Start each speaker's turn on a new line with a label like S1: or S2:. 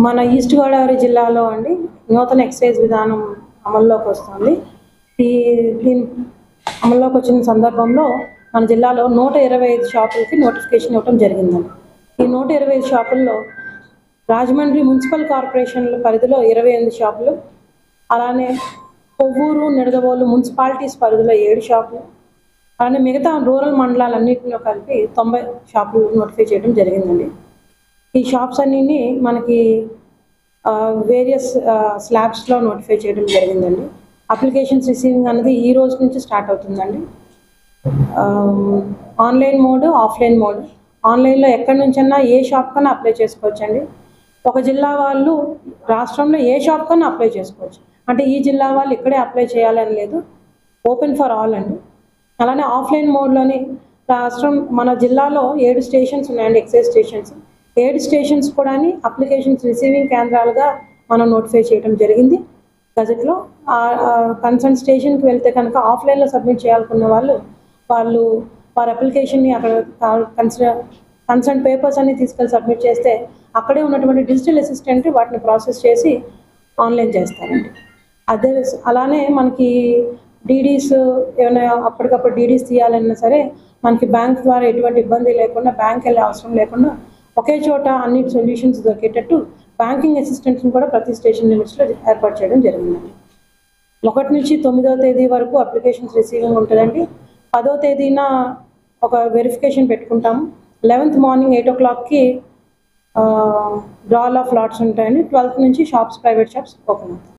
S1: మన ఈస్ట్ గోదావరి జిల్లాలో అండి నూతన ఎక్సైజ్ విధానం అమల్లోకి వస్తుంది. దీని అమల్లోకి వచ్చిన సందర్భంలో మన జిల్లాలో 125 షాపులకి నోటిఫికేషన్ ఇవ్వడం జరిగిందండి. ఈ 125 షాపుల్లో రాజమండ్రి మున్సిపల్ కార్పొరేషన్ల పరిధిలో 28 షాపులు, అలానే కొవ్వూరు, నిడదవోలు మున్సిపాలిటీస్ పరిధిలో 7 షాపులు, అలానే మిగతా రూరల్ మండలాలన్నింటిలో కలిపి 90 షాపులు నోటిఫై చేయడం జరిగిందండి. ఈ షాప్స్ అన్నీ మనకి వేరియస్ స్లాబ్స్లో నోటిఫై చేయడం జరిగిందండి. అప్లికేషన్స్ రిసీవింగ్ అనేది ఈ రోజు నుంచి స్టార్ట్ అవుతుందండి. Online mode, offline mode. ఆన్లైన్లో ఎక్కడి నుంచైనా ఏ షాప్ కన్నా అప్లై చేసుకోవచ్చండి. ఒక జిల్లా వాళ్ళు రాష్ట్రంలో ఏ షాప్ కన్నా అప్లై చేసుకోవచ్చు. అంటే ఈ జిల్లా వాళ్ళు ఇక్కడే అప్లై చేయాలని లేదు, ఓపెన్ ఫర్ ఆల్ అండి. అలానే ఆఫ్లైన్ మోడ్లోని మన జిల్లాలో 7 స్టేషన్స్ ఉన్నాయండి, ఎక్సైజ్ స్టేషన్స్. 7 స్టేషన్స్ కూడా అప్లికేషన్స్ రిసీవింగ్ కేంద్రాలుగా మనం నోటిఫై చేయడం జరిగింది గజెట్లో. కన్సర్న్ స్టేషన్కి వెళ్తే కనుక ఆఫ్లైన్లో సబ్మిట్ చేయాలనుకున్న వాళ్ళు వారి అప్లికేషన్ని అక్కడ కన్సర్న్ పేపర్స్ అన్ని తీసుకెళ్ళి సబ్మిట్ చేస్తే అక్కడే ఉన్నటువంటి డిజిటల్ అసిస్టెంట్ వాటిని ప్రాసెస్ చేసి ఆన్లైన్ చేస్తారండి. అలానే మనకి డీడీస్ ఏమైనా అప్పటికప్పుడు డీడీస్ తీయాలన్నా సరే మనకి బ్యాంక్ ద్వారా ఎటువంటి ఇబ్బంది లేకుండా, బ్యాంక్ వెళ్ళే అవసరం లేకుండా ఒకే చోట అన్ని సొల్యూషన్స్ దొరికేటట్టు బ్యాంకింగ్ అసిస్టెంట్స్ని కూడా ప్రతి స్టేషన్ లిమిట్స్లో ఏర్పాటు చేయడం జరిగిందండి. 1 నుంచి 9వ తేదీ వరకు అప్లికేషన్స్ రిసీవింగ్ ఉంటుందండి. 10వ తేదీన ఒక వెరిఫికేషన్ పెట్టుకుంటాము. 11th మార్నింగ్ 8 o'clockకి డ్రాల్ ఆఫ్ లాట్స్ ఉంటాయండి. 12th నుంచి ప్రైవేట్ షాప్స్ ఓపెన్ అవుతాయి.